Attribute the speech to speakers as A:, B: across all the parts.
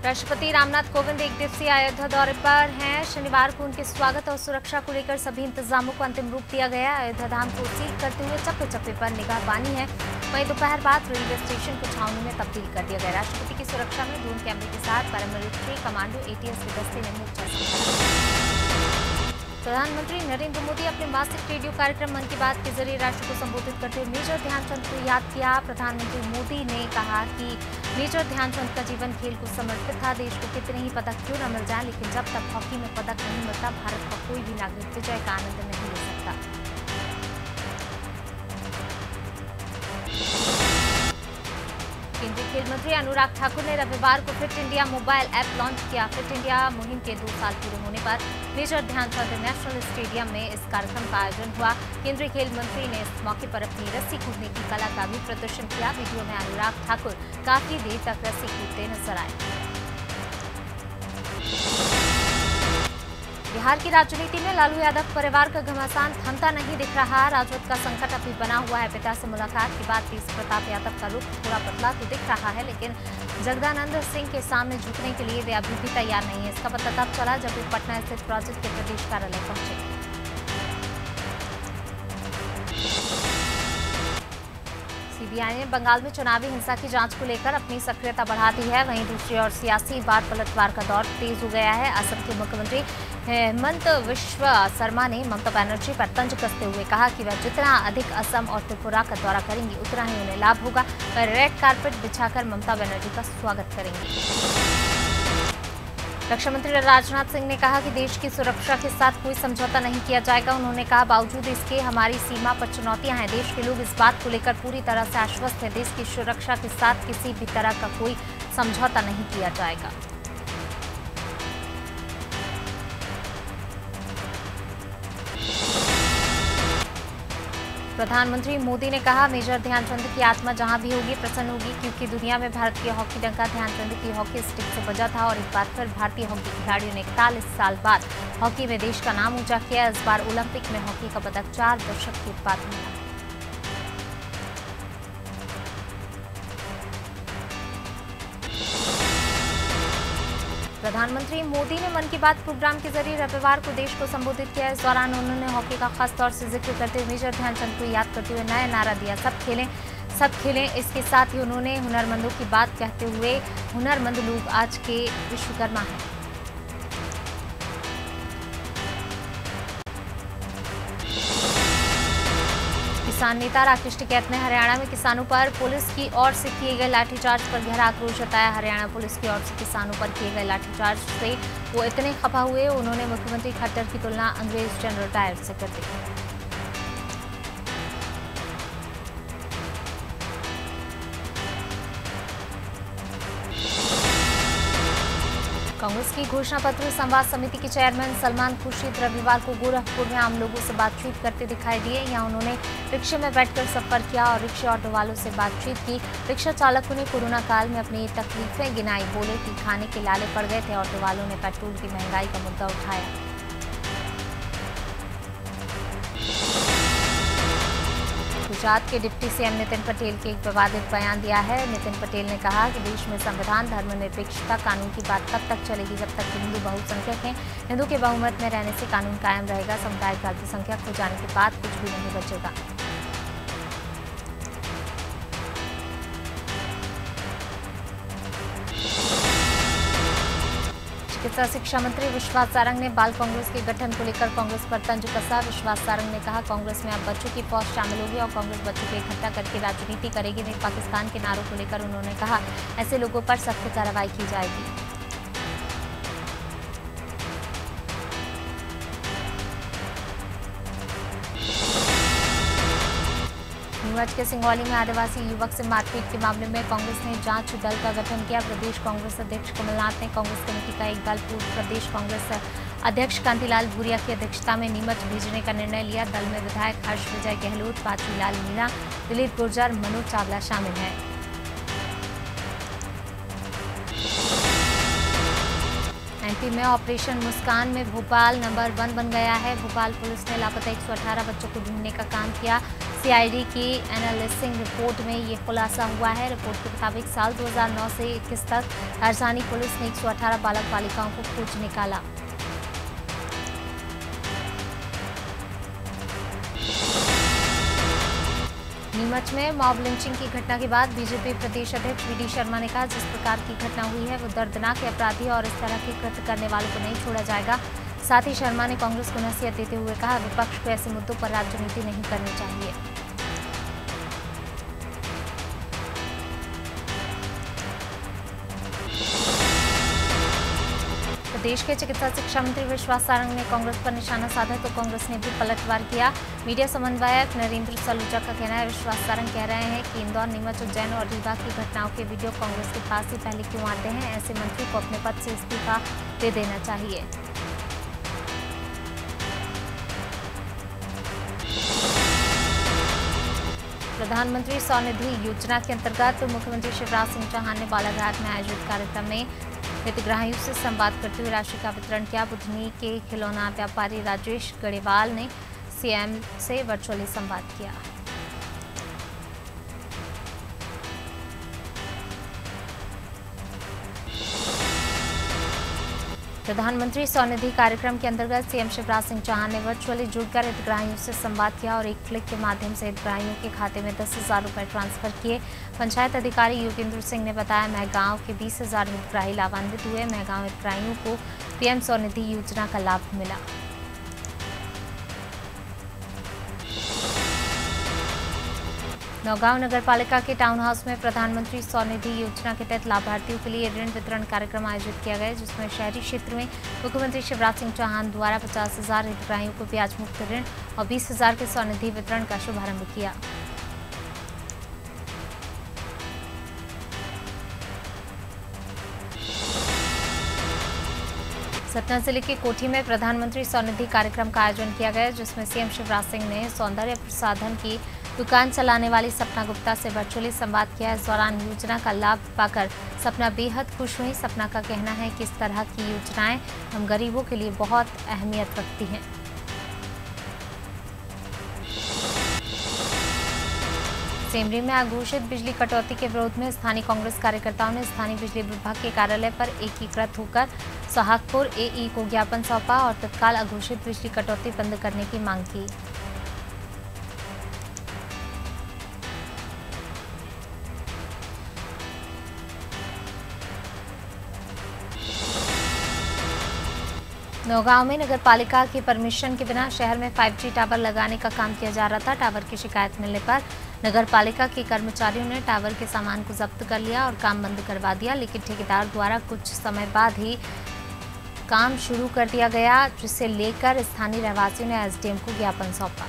A: राष्ट्रपति रामनाथ कोविंद एक दिवसीय अयोध्या दौरे पर हैं। शनिवार को उनके स्वागत और सुरक्षा को लेकर सभी इंतजामों को अंतिम रूप दिया गया। अयोध्या धाम को सील करते हुए चप्पे चप्पे पर निगाहबानी है। वहीं दोपहर बाद रेलवे स्टेशन को छावनी में तब्दील कर दिया गया। राष्ट्रपति की सुरक्षा में ड्रोन कैमरे के साथ पैरामिलिट्री कमांडो ATS के दस्ते ने मोर्चा संभाला। प्रधानमंत्री नरेंद्र मोदी अपने मासिक रेडियो कार्यक्रम मन की बात के जरिए राष्ट्र को संबोधित करते हुए मेजर ध्यानचंद को याद किया। प्रधानमंत्री मोदी ने कहा कि मेजर ध्यानचंद का जीवन खेल को समर्पित था। देश को कितने ही पदक क्यों न मिल जाए, लेकिन जब तक हॉकी में पदक नहीं मिलता, भारत का कोई भी नागरिक विजय का आनंद नहीं ले सकता। केंद्रीय खेल मंत्री अनुराग ठाकुर ने रविवार को fit India mobile app launch किया। फिट इंडिया मुहिम के 2 साल पूरे होने पर मेजर ध्यानचंद नेशनल स्टेडियम में इस कार्यक्रम का आयोजन हुआ। केंद्रीय खेल मंत्री ने इस मौके पर अपनी रस्सी कूदने की कला का भी प्रदर्शन किया। वीडियो में अनुराग ठाकुर काफी देर तक रस्सी कूदते नजर आए। बिहार की राजनीति में लालू यादव परिवार का घमासान थमता नहीं दिख रहा। राजद का संकट अभी बना हुआ है। पिता से मुलाकात के बाद तेज प्रताप यादव का रुख थोड़ा बदला तो दिख रहा है, लेकिन जगदानंद सिंह के सामने झुकने के लिए वे अभी भी तैयार नहीं है। इसका पता तब चला जब वे पटना स्थित प्रोजेक्ट के प्रदेश कार्यालय पहुंचे। सीबीआई ने बंगाल में चुनावी हिंसा की जांच को लेकर अपनी सक्रियता बढ़ा दी है। वहीं दूसरी ओर सियासी बार पलटवार का दौर तेज हो गया है। असम के मुख्यमंत्री हेमंत विश्व शर्मा ने ममता बनर्जी पर तंज कसते हुए कहा कि वह जितना अधिक असम और त्रिपुरा का दौरा करेंगी, उतना ही उन्हें लाभ होगा। वह रेड कार्पेट बिछाकर ममता बनर्जी का स्वागत करेंगे। रक्षा मंत्री राजनाथ सिंह ने कहा कि देश की सुरक्षा के साथ कोई समझौता नहीं किया जाएगा। उन्होंने कहा, बावजूद इसके हमारी सीमा पर चुनौतियां हैं। देश के लोग इस बात को लेकर पूरी तरह से आश्वस्त हैं। देश की सुरक्षा के साथ किसी भी तरह का कोई समझौता नहीं किया जाएगा। प्रधानमंत्री मोदी ने कहा, मेजर ध्यानचंद की आत्मा जहां भी होगी प्रसन्न होगी, क्योंकि दुनिया में भारत के हॉकी डंका ध्यानचंद की हॉकी स्टिक से बजा था। और एक बार फिर भारतीय हॉकी खिलाड़ियों ने 41 साल बाद हॉकी में देश का नाम ऊंचा किया। इस बार ओलंपिक में हॉकी का पदक 4 दशक के बाद मिला। प्रधानमंत्री मोदी ने मन की बात प्रोग्राम के जरिए रविवार को देश को संबोधित किया। इस दौरान उन्होंने हॉकी का खास तौर से जिक्र करते हुए मेजर ध्यानचंद को याद करते हुए नया नारा दिया, सब खेलें। इसके साथ ही उन्होंने हुनरमंदों की बात कहते हुए, हुनरमंद लोग आज के विश्वकर्मा हैं। किसान नेता राकेश टिकैत ने हरियाणा में किसानों पर पुलिस की ओर से किए गए लाठीचार्ज पर गहरा आक्रोश जताया। हरियाणा पुलिस की ओर से किसानों पर किए गए लाठीचार्ज से वो इतने खफा हुए, उन्होंने मुख्यमंत्री खट्टर की तुलना अंग्रेज जनरल डायर से कर दी। कांग्रेस की घोषणा पत्र संवाद समिति के चेयरमैन सलमान खुर्शीद रविवार को गोरखपुर में आम लोगों से बातचीत करते दिखाई दिए। यहाँ उन्होंने रिक्शे में बैठकर सफर किया और रिक्शा ऑटो वालों से बातचीत की। रिक्शा चालकों ने कोरोना काल में अपनी तकलीफें गिनाई, बोले कि खाने के लाले पड़ गए थे। ऑटो वालों ने पेट्रोल की महंगाई का मुद्दा उठाया। गुजरात के डिप्टी सीएम नितिन पटेल के एक विवादित बयान दिया है। नितिन पटेल ने कहा कि देश में संविधान, धर्मनिरपेक्षता, कानून की बात तब तक चलेगी जब तक कि हिंदू बहुसंख्यक हैं। हिंदू के बहुमत में रहने से कानून कायम रहेगा। सामुदायिक अल्पसंख्यक हो जाने के बाद कुछ भी नहीं बचेगा। चिकित्सा शिक्षा मंत्री विश्वास सारंग ने बाल कांग्रेस के गठन को लेकर कांग्रेस पर तंज कसा। विश्वास सारंग ने कहा, कांग्रेस में अब बच्चों की फौज शामिल होगी और कांग्रेस बच्चों को इकट्ठा करके राजनीति करेगी। नहीं, पाकिस्तान के नारों को लेकर उन्होंने कहा, ऐसे लोगों पर सख्त कार्रवाई की जाएगी। नीमच के सिंगौली में आदिवासी युवक से मारपीट के मामले में कांग्रेस ने जांच दल का गठन किया। प्रदेश कांग्रेस अध्यक्ष कमलनाथ ने कांग्रेस कमेटी का एक दल पूर्व प्रदेश कांग्रेस अध्यक्ष कांतिलाल भूरिया की अध्यक्षता में नीमच भेजने का निर्णय लिया। दल में विधायक हर्ष विजय गहलोत, पाचूलाल मीणा, दिलीप गुर्जर, मनोज चावला शामिल हैं। एमपी में ऑपरेशन मुस्कान में भोपाल नंबर 1 बन गया है। भोपाल पुलिस ने लापता 118 बच्चों को ढूंढने का काम किया। सीआईडी की एनालिसिंग रिपोर्ट में ये खुलासा हुआ है। रिपोर्ट के मुताबिक साल 2009 से 21 तक राजधानी पुलिस ने 118 बालक बालिकाओं को खोज निकाला। नीमच में मॉब लिंचिंग की घटना के बाद बीजेपी प्रदेश अध्यक्ष वीडी शर्मा ने कहा, जिस प्रकार की घटना हुई है वो दर्दनाक है। अपराधी और इस तरह के कृत्य करने वालों को नहीं छोड़ा जाएगा। साथ ही शर्मा ने कांग्रेस को नसीहत देते हुए कहा, विपक्ष को ऐसे मुद्दों पर राजनीति नहीं करनी चाहिए। प्रदेश के चिकित्सा शिक्षा मंत्री विश्वास सारंग ने कांग्रेस पर निशाना साधा तो कांग्रेस ने भी पलटवार किया। मीडिया समन्वयक नरेंद्र सलूजा का कहना है, विश्वास सारंग कह रहे हैं कि इंदौर, नीमच, उज्जैन और रीवा की घटनाओं के वीडियो कांग्रेस के पास ही पहले क्यों आते हैं। ऐसे मंत्री को अपने पद से इस्तीफा दे देना चाहिए। प्रधानमंत्री स्वनिधि योजना के अंतर्गत मुख्यमंत्री शिवराज सिंह चौहान ने बालाघाट में आयोजित कार्यक्रम में हितग्राहियों से संवाद करते हुए राशि का वितरण किया। बुधनी के खिलौना व्यापारी राजेश गढ़ेवाल ने सीएम से वर्चुअली संवाद किया। प्रधानमंत्री स्वनिधि कार्यक्रम के अंतर्गत सीएम शिवराज सिंह चौहान ने वर्चुअली जुड़कर हितग्राहियों से संवाद किया और एक क्लिक के माध्यम से हितग्राहियों के खाते में 10,000 रुपए ट्रांसफर किए। पंचायत अधिकारी योगेंद्र सिंह ने बताया, महगांव के 20,000 हितग्राही लाभान्वित हुए। महगांव हितग्राहियों को पीएम स्वनिधि योजना का लाभ मिला। नौगांव नगर पालिका के टाउन हाउस में प्रधानमंत्री स्वनिधि योजना के तहत लाभार्थियों के लिए ऋण वितरण कार्यक्रम आयोजित किया गया, जिसमें शहरी क्षेत्र में मुख्यमंत्री शिवराज सिंह चौहान द्वारा 50,000 हितग्राहियों को ब्याज मुक्त ऋण और 20,000 के स्वनिधि वितरण का शुभारंभ किया। सतना जिले के कोठी में प्रधानमंत्री स्वनिधि कार्यक्रम का आयोजन किया गया, जिसमें सीएम शिवराज सिंह ने सौंदर्य प्रसाधन की दुकान चलाने वाली सपना गुप्ता से वर्चुअली संवाद किया। इस दौरान योजना का लाभ पाकर सपना बेहद खुश हुई। सपना का कहना है कि इस तरह की योजनाएं हम गरीबों के लिए बहुत अहमियत रखती हैं। सेमरी में अघोषित बिजली कटौती के विरोध में स्थानीय कांग्रेस कार्यकर्ताओं ने स्थानीय बिजली विभाग के कार्यालय पर एकीकृत होकर सोहागपुर एई को ज्ञापन सौंपा और तत्काल अघोषित बिजली कटौती बंद करने की मांग की। नौगांव में नगर पालिका की परमिशन के बिना शहर में 5G टावर लगाने का काम किया जा रहा था। टावर की शिकायत मिलने पर नगर पालिका के कर्मचारियों ने टावर के सामान को जब्त कर लिया और काम बंद करवा दिया, लेकिन ठेकेदार द्वारा कुछ समय बाद ही काम शुरू कर दिया गया, जिसे लेकर स्थानीय रहवासियों ने एसडीएम को ज्ञापन सौंपा।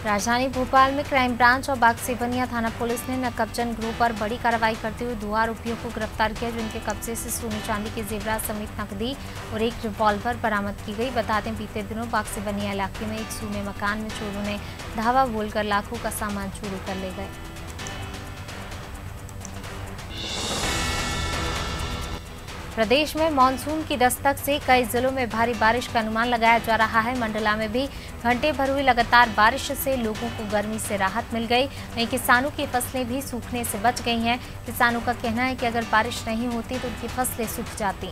A: राजधानी भोपाल में क्राइम ब्रांच और बागसेवनिया थाना पुलिस ने नकबजन ग्रुप पर बड़ी कार्रवाई करते हुए 2 आरोपियों को गिरफ्तार किया, जिनके कब्जे से सोने चांदी के जेवरात समेत नकदी और एक रिवॉल्वर बरामद की गई। बता दें, बीते दिनों बागसेवनिया इलाके में एक सूने मकान में चोरों ने धावा बोलकर लाखों का सामान चोरी कर ले गए। प्रदेश में मानसून की दस्तक से कई जिलों में भारी बारिश का अनुमान लगाया जा रहा है। मंडला में भी घंटे भर हुई लगातार बारिश से लोगों को गर्मी से राहत मिल गई। वहीं किसानों की फसलें भी सूखने से बच गई हैं। किसानों का कहना है कि अगर बारिश नहीं होती तो उनकी फसलें सूख जाती।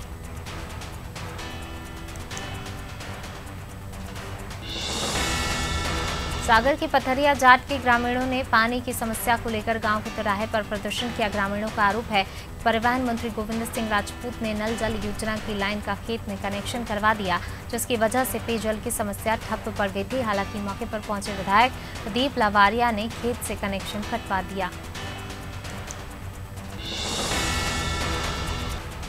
A: सागर के पथरिया जाट के ग्रामीणों ने पानी की समस्या को लेकर गांव के तिराहे पर प्रदर्शन किया। ग्रामीणों का आरोप है कि परिवहन मंत्री गोविंद सिंह राजपूत ने नल जल योजना की लाइन का खेत में कनेक्शन करवा दिया, जिसकी वजह से पेयजल की समस्या ठप पड़ गई थी। हालांकि मौके पर पहुंचे विधायक प्रदीप लावारिया ने खेत से कनेक्शन कटवा दिया।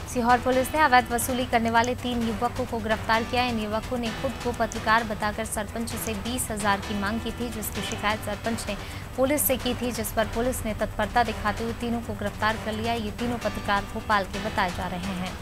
A: सीहोर पुलिस ने अवैध वसूली करने वाले 3 युवकों को गिरफ्तार किया। इन युवकों ने खुद को पत्रकार बताकर सरपंच से 20,000 की मांग की थी, जिसकी शिकायत सरपंच ने पुलिस से की थी, जिस पर पुलिस ने तत्परता दिखाते हुए तीनों को गिरफ्तार कर लिया। ये तीनों पत्रकार भोपाल के बताए जा रहे हैं।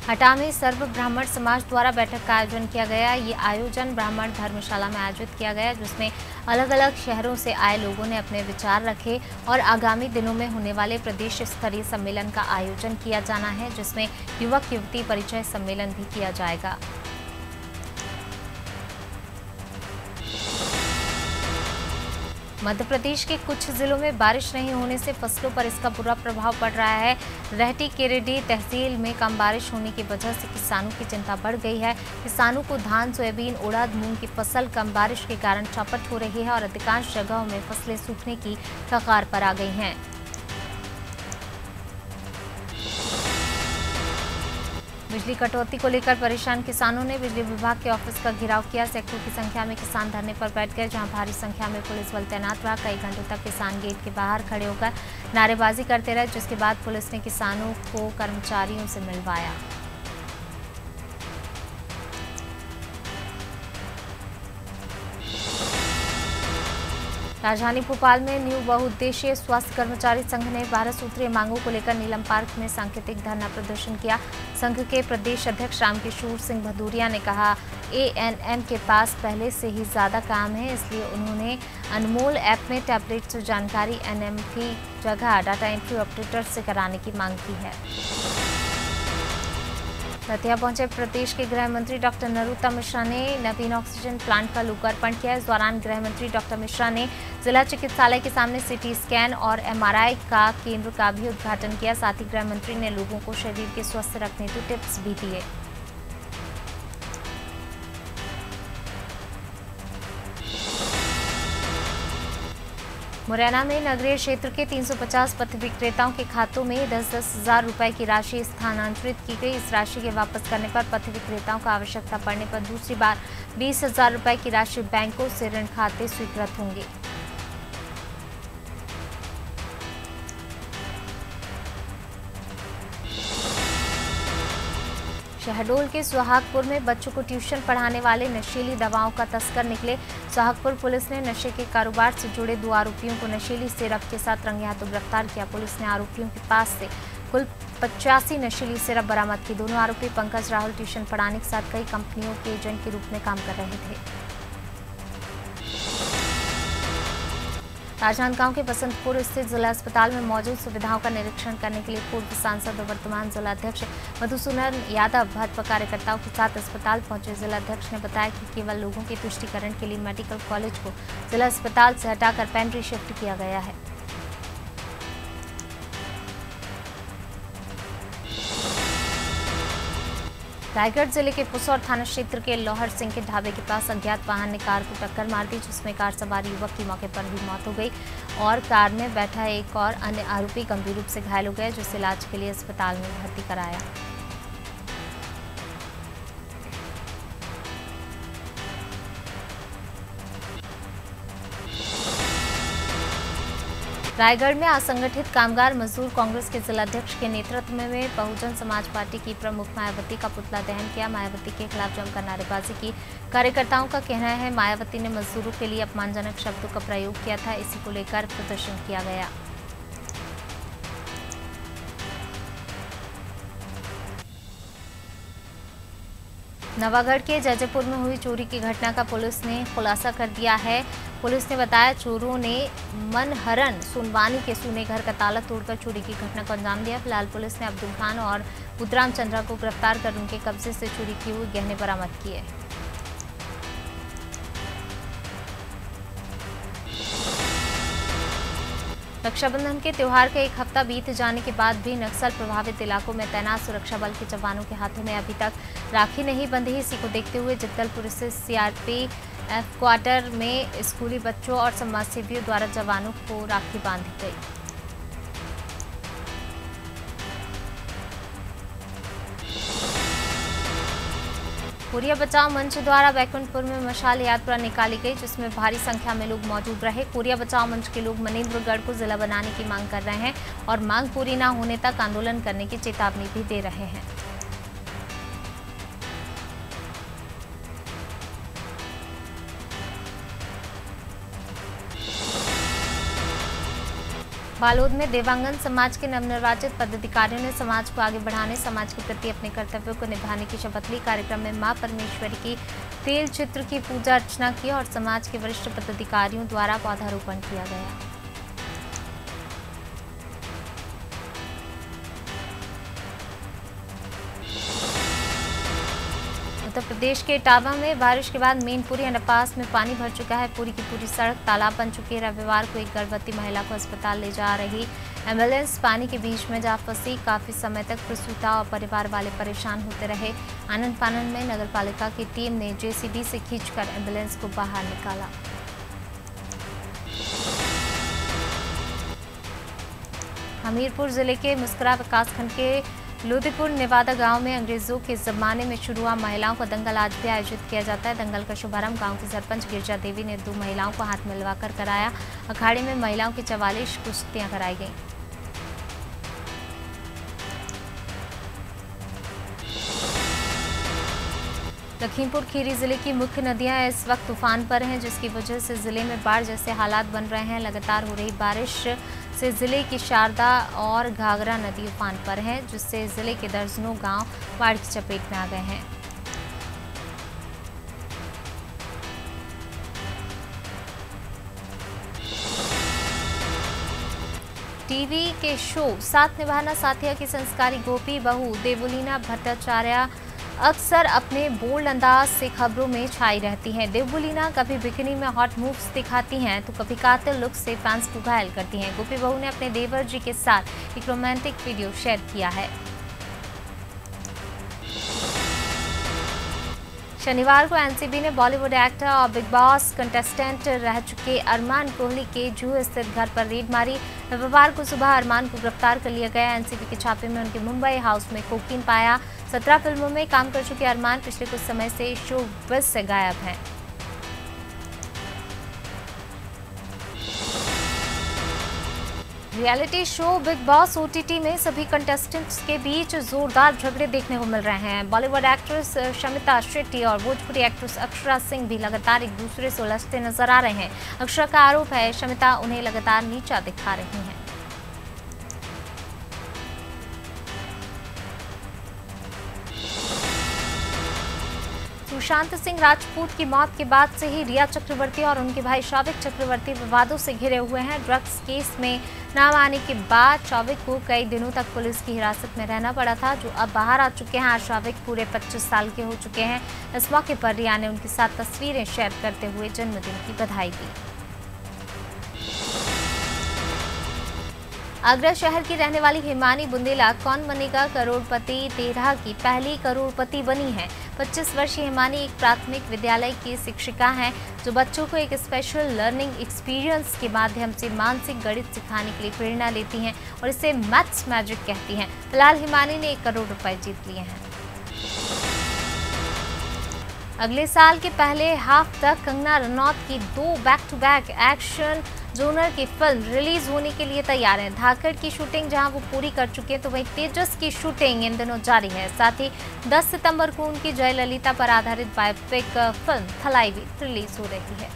A: हटा में सर्व ब्राह्मण समाज द्वारा बैठक का आयोजन किया गया। ये आयोजन ब्राह्मण धर्मशाला में आयोजित किया गया, जिसमें अलग अलग शहरों से आए लोगों ने अपने विचार रखे और आगामी दिनों में होने वाले प्रदेश स्तरीय सम्मेलन का आयोजन किया जाना है, जिसमें युवक युवती परिचय सम्मेलन भी किया जाएगा। मध्य प्रदेश के कुछ जिलों में बारिश नहीं होने से फसलों पर इसका बुरा प्रभाव पड़ रहा है। रहटी केरेडी तहसील में कम बारिश होने की वजह से किसानों की चिंता बढ़ गई है। किसानों को धान, सोयाबीन, उड़द, मूंग की फसल कम बारिश के कारण चौपट हो रही है और अधिकांश जगहों में फसलें सूखने की कगार पर आ गई हैं। बिजली कटौती को लेकर परेशान किसानों ने बिजली विभाग के ऑफिस का घेराव किया। सैकड़ों की संख्या में किसान धरने पर बैठ गए, जहां भारी संख्या में पुलिस बल तैनात रहा। कई घंटों तक किसान गेट के बाहर खड़े होकर नारेबाजी करते रहे, जिसके बाद पुलिस ने किसानों को कर्मचारियों से मिलवाया। राजधानी भोपाल में न्यू बहुउद्देशीय स्वास्थ्य कर्मचारी संघ ने 12 सूत्रीय मांगों को लेकर नीलम पार्क में सांकेतिक धरना प्रदर्शन किया। संघ के प्रदेश अध्यक्ष रामकिशोर सिंह भदौरिया ने कहा, एएनएम के पास पहले से ही ज्यादा काम है, इसलिए उन्होंने अनमोल ऐप में टैबलेट से जानकारी एनएम की जगह डाटा एंट्री ऑपरेटर से कराने की मांग की है। दतिया पहुंचे प्रदेश के गृह मंत्री डॉक्टर नरोत्तम मिश्रा ने नवीन ऑक्सीजन प्लांट का लोकार्पण किया। इस दौरान गृह मंत्री डॉक्टर मिश्रा ने जिला चिकित्सालय के सामने सीटी स्कैन और एमआरआई का केंद्र का भी उद्घाटन किया। साथ ही गृह मंत्री ने लोगों को शरीर के स्वस्थ रखने के टिप्स भी दिए। मुरैना में नगरीय क्षेत्र के 350 पथ विक्रेताओं के खातों में 10-10 हजार रुपए की राशि स्थानांतरित की गई। इस राशि के वापस करने पर पथ विक्रेताओं को आवश्यकता पड़ने पर दूसरी बार 20 हजार रुपए की राशि बैंकों से ऋण खाते स्वीकृत होंगे। शहडोल के सुहागपुर में बच्चों को ट्यूशन पढ़ाने वाले नशीली दवाओं का तस्कर निकले। सुहागपुर पुलिस ने नशे के कारोबार से जुड़े 2 आरोपियों को नशीली सिरप के साथ रंगे हाथों गिरफ्तार किया। पुलिस ने आरोपियों के पास से कुल 85 नशीली सिरप बरामद की। दोनों आरोपी पंकज राहुल ट्यूशन पढ़ाने के साथ कई कंपनियों के एजेंट के रूप में काम कर रहे थे। राजनांदगांव के बसंतपुर स्थित जिला अस्पताल में मौजूद सुविधाओं का निरीक्षण करने के लिए पूर्व सांसद और वर्तमान जिलाध्यक्ष मधुसूदन यादव भाजपा कार्यकर्ताओं के साथ अस्पताल पहुंचे। जिलाध्यक्ष ने बताया कि केवल लोगों के तुष्टिकरण के लिए मेडिकल कॉलेज को जिला अस्पताल से हटाकर पेंट्री शिफ्ट किया गया है। रायगढ़ जिले के पुसौर थाना क्षेत्र के लोहर सिंह के ढाबे के पास अज्ञात वाहन ने कार को टक्कर मार दी, जिसमें कार सवार युवक की मौके पर ही मौत हो गई और कार में बैठा एक और अन्य आरोपी गंभीर रूप से घायल हो गया, जिसे इलाज के लिए अस्पताल में भर्ती कराया। रायगढ़ में असंगठित कामगार मजदूर कांग्रेस के जिलाध्यक्ष के नेतृत्व में बहुजन समाज पार्टी की प्रमुख मायावती का पुतला दहन किया। मायावती के खिलाफ जमकर नारेबाजी की। कार्यकर्ताओं का कहना है मायावती ने मजदूरों के लिए अपमानजनक शब्दों का प्रयोग किया था, इसी को लेकर प्रदर्शन किया गया। नवागढ़ के जैजपुर में हुई चोरी की घटना का पुलिस ने खुलासा कर दिया है। पुलिस ने बताया चोरों ने मनहरन सुनवानी के सूने घर का ताला तोड़कर चोरी की घटना को अंजाम दिया। फिलहाल पुलिस ने अब्दुल खान और बुद्धराम चंद्रा को गिरफ्तार कर उनके कब्जे से चोरी किए हुए गहने बरामद किए। रक्षाबंधन के त्योहार का एक हफ्ता बीत जाने के बाद भी नक्सल प्रभावित इलाकों में तैनात सुरक्षा बल के जवानों के हाथों में अभी तक राखी नहीं बंधी। इसी को देखते हुए जगदलपुर स्थित सीआरपीएफ क्वार्टर में स्कूली बच्चों और समाजसेवियों द्वारा जवानों को राखी बांधी गई। कोरिया बचाओ मंच द्वारा बैकुंठपुर में मशाल यात्रा निकाली गई, जिसमें भारी संख्या में लोग मौजूद रहे। कोरिया बचाओ मंच के लोग मनेन्द्रगढ़ को जिला बनाने की मांग कर रहे हैं और मांग पूरी न होने तक आंदोलन करने की चेतावनी भी दे रहे हैं। बालोद में देवांगन समाज के नवनिर्वाचित पदाधिकारियों ने समाज को आगे बढ़ाने, समाज के प्रति अपने कर्तव्यों को निभाने की शपथ ली। कार्यक्रम में मां परमेश्वरी की तेल चित्र की पूजा अर्चना की और समाज के वरिष्ठ पदाधिकारियों द्वारा पौधारोपण किया गया। उत्तर प्रदेश के इटावा में बारिश के बाद मेनपुरी अंडरपास में पानी भर चुका है। पूरी की पूरी सड़क तालाब बन चुकी है। रविवार को एक गर्भवती महिला को अस्पताल ले जा रही एम्बुलेंस पानी के बीच में जा फंसी। काफी समय तक प्रसूता और परिवार वाले परेशान होते रहे। आनन फानन में नगर पालिका की टीम ने जेसीबी से खींचकर एम्बुलेंस को बाहर निकाला। हमीरपुर जिले के मुस्कुरा विकासखंड के लोदीपुर नेवादा गांव में अंग्रेजों के जमाने में शुरू हुआ महिलाओं का दंगल आज भी आयोजित किया जाता है। दंगल का शुभारंभ गांव की सरपंच गिरजा देवी ने 2 महिलाओं को हाथ मिलवाकर कराया। अखाड़े में महिलाओं की 44 कुश्तियां कराई गईं। लखीमपुर खीरी जिले की मुख्य नदियां इस वक्त तूफान पर हैं, जिसकी वजह से जिले में बाढ़ जैसे हालात बन रहे हैं। लगातार हो रही बारिश से जिले की शारदा और घाघरा नदी उफान पर है, जिससे जिले के दर्जनों गांव बाढ़ की चपेट में आ गए हैं। टीवी के शो साथ निभाना साथिया की संस्कारी गोपी बहू देवुलीना भट्टाचार्य अक्सर अपने बोल्ड अंदाज से खबरों में छाई रहती हैं। देवुलीना कभी बिकिनी में हॉट मूव्स दिखाती हैं तो कभी कातिल लुक से फैंस को घायल करती हैं। गोपी बहू ने अपने देवर जी के साथ एक रोमांटिक वीडियो शेयर किया है। शनिवार को एनसीबी ने बॉलीवुड एक्टर और बिग बॉस कंटेस्टेंट रह चुके अरमान कोहली के जूहू स्थित घर पर रेड मारी। रविवार को सुबह अरमान को गिरफ्तार कर लिया गया। एनसीबी के छापे में उनके मुंबई हाउस में कोकीन पाया। 17 फिल्मों में काम कर चुके अरमान पिछले कुछ समय से शोबिज़ से गायब हैं। Reality show big boss OTT में सभी कंटेस्टेंट्स के बीच जोरदार झगड़े देखने को मिल रहे हैं। बॉलीवुड एक्ट्रेस शमिता शेट्टी और भोजपुरी एक्ट्रेस अक्षरा सिंह भी लगातार एक दूसरे से उलझते नजर आ रहे हैं। अक्षरा का आरोप है शमिता उन्हें लगातार नीचा दिखा रही हैं। सुशांत सिंह राजपूत की मौत के बाद से ही रिया चक्रवर्ती और उनके भाई शौविक चक्रवर्ती विवादों से घिरे हुए हैं। ड्रग्स केस में नाम आने के बाद शौविक को कई दिनों तक पुलिस की हिरासत में रहना पड़ा था, जो अब बाहर आ चुके हैं। आज शौविक पूरे 25 साल के हो चुके हैं। इस मौके पर रिया ने उनके साथ तस्वीरें शेयर करते हुए जन्मदिन की बधाई दी। आगरा शहर की रहने वाली हिमानी बुंदेला कौन बनेगा करोड़पति 13 की पहली करोड़पति बनी है। 25 वर्षीय हिमानी एक प्राथमिक विद्यालय की शिक्षिका हैं, जो बच्चों को एक स्पेशल लर्निंग एक्सपीरियंस के माध्यम से मानसिक गणित सिखाने के लिए प्रेरणा लेती हैं और इसे मैथ्स मैजिक कहती हैं। फिलहाल हिमानी ने 1 करोड़ रुपए जीत लिए हैं। अगले साल के पहले हाफ तक कंगना रनौत की 2 back to back action genre की फिल्म रिलीज होने के लिए तैयार है। धाकड़ की शूटिंग जहां वो पूरी कर चुके हैं, तो वहीं तेजस की शूटिंग इन दिनों जारी है। साथ ही 10 सितंबर को उनकी जयललिता पर आधारित बायोपिक फिल्म थलाई भी रिलीज हो रही है।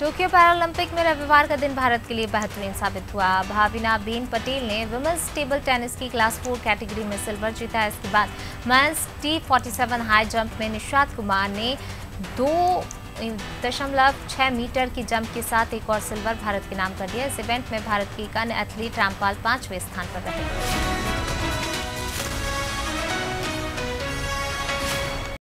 A: टोक्यो पैरालंपिक में रविवार का दिन भारत के लिए बेहतरीन साबित हुआ। भाविना बेन पटेल ने वुमेन्स टेबल टेनिस की क्लास 4 कैटेगरी में सिल्वर जीता। इसके बाद मेंस T47 हाई जंप में निशात कुमार ने 2.6 मीटर की जंप के साथ एक और सिल्वर भारत के नाम कर दिया। इस इवेंट में भारत की एक अन्य एथलीट रामपाल 5वें स्थान पर रहे।